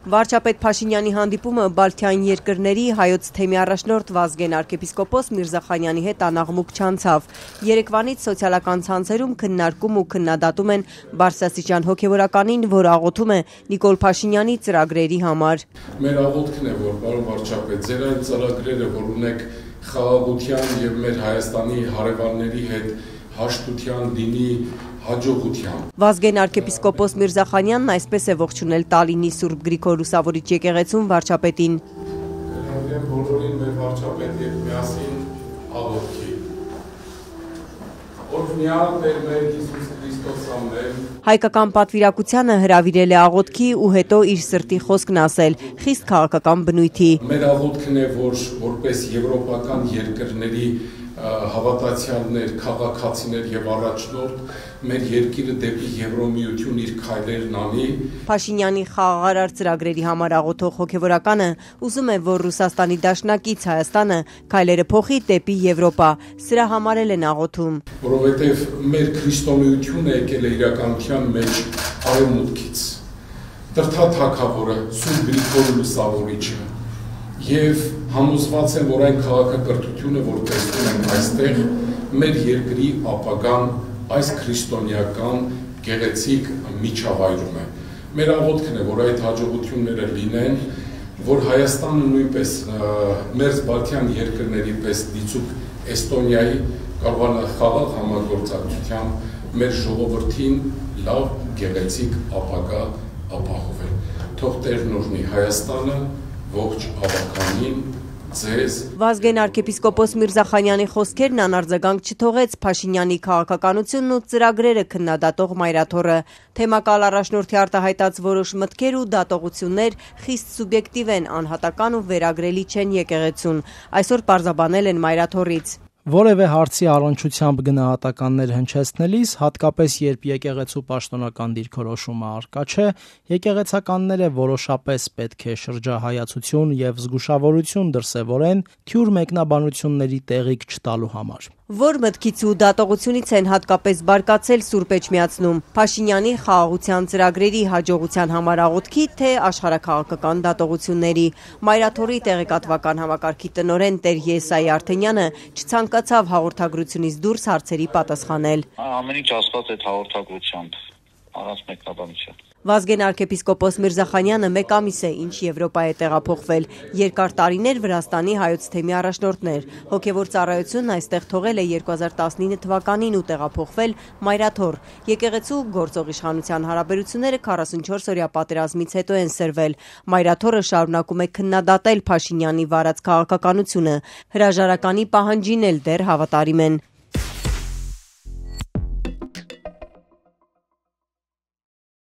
Վարչապետ Փաշինյանի հանդիպումը Բալթյան երկրների հայոց թեմի առաջնորդ Վազգեն arczepiskopos Միրզախանյանի հետ անաղմուկ չանցավ։ Երեկվանից սոցիալական ցանցերում քննարկում ու քննադատում են բարձրաստիճան հոգևորականին, որ աղոթում է Նիկոլ Փաշինյանի ծրագրերի համար։ Մեր աղոթքն է, որ պարոն վարչապետ, ձեր այն ծրագրերը, որ ունեք խաղաղության եւ մեր Հայաստանի հարևանների հետ հաշտության, լինի հաջողության։ Վազգեն arczepiskopos Միրզախանյանն այսպես է ողջունել Տալինի Սուրբ Գրիգոր Լուսավորիչ եկեղեցում վարչապետին։ Կհրավիրեմ բոլորին մեր վարչապետ եւ միասին աղոթքի։ Օրհնյալ Տեր մեր Հիսուս Քրիստոս ամեն։ Հայկական պատվիրակությանը հրավիրել է աղոթքի ու հետո իր սրտի խոսքն ասել, խիստ քաղաքական բնույթի։ Մեր աղոթքն է, որ որպես եվրոպական երկրների հավատացյալներ, քաղաքացիներ եւ առաջնորդ մեր երկիրը դեպի Եվրոմիություն իր քայլերն անի։ Փաշինյանի խաղաղարար ծրագրերի համար աղոթող հոգևորականը ուզում է, որ Ռուսաստանի դաշնակից Հայաստանը քայլերը փոխի դեպի Եվրոպա։ Սրա համար են աղոթում։ Որովհետեւ մեր քրիստոնեությունը եկել է իրականության մեջ արևմուտքից։ Դրթա թագավորը Սուրբ Գրիգոր Լուսավորիչը եւ համոզված եմ, որ այն քաղաքակրթությունը, որ տեսնում ենք այստեղ, մեր երկրի ապագան այս քրիստոնեական գեղեցիկ միջավայրում է։ Մեր աղոթքն է, որ այդ հաջողությունները լինեն, որ Հայաստանը նույնպես մեր Բալթյան երկրների պես դիցուկ Էստոնիայի կարողանա խաղաղ համագործակցությամբ մեր ժողովրդին լավ գեղեցիկ ապագա ապահովել։ Թող Տերն օրհնի Հայաստանը, ողջ ավականին, ձեզ։ Վազգեն arczepiskopos Միրզախանյանի խոսքերն անարձագանք չթողեց Փաշինյանի քաղաքականությունն ու ծրագրերը քննադատող մայրաթոռը։ Թեմակալ առաջնորդի արտահայտած որոշ մտքեր ու դատողություններ խիստ սուբյեկտիվ են, անհատական ու վերագրելի չեն եկեղեցուն։ Այսօր պարզաբանել են մայրաթոռից։ Որևէ հարցի առնչությամբ գնահատականներ հնչեցնելիս, հատկապես երբ եկեղեցու պաշտոնական դիրքորոշումը առկա չէ, եկեղեցականները որոշապես պետք է շրջահայացություն եւ զգուշավորություն դրսեւորեն թյուր մեկնաբանությունների տեղիք չտալու համար։ Որ մտքից ու դատողությունից են հատկապես բարկացել Սուրբ Էջմիածնում, Փաշինյանի խաղաղության ծրագրերի հաջողության համար աղոթքի, թե աշխարհաքաղաքական դատողությունների։ Մայրաթոռի տեղեկատվական համակարգի տնօրեն Տեր Եսայի Արթենյանը չցանկացավ հաղորդագրությունից դուրս հարցերի պատասխանել։ Ամեն ինչ ասված այդ հաղորդագրությամբ, առանց մեկնաբանության։ Վազգեն arczepiskopos Միրզախանյանը մեկ ամիս է, ինչ Եվրոպա է տեղափոխվել։ Երկար տարիներ Վրաստանի հայոց թեմի առաջնորդներ։ Հոգևոր ծառայությունն այստեղ թողել է 2019 թվականին ու տեղափոխվել Մայրաթոռ։ Եկեղեցու գործող իշխանության հարաբերությունները 44-օրյա պատերազմից հետո են սրվել։ Մայրաթոռը շարունակում է քննադատել Փաշինյանի վարած քաղաքականությունը։ Հրաժարականի պահանջին էլ դեռ հավատարիմ են։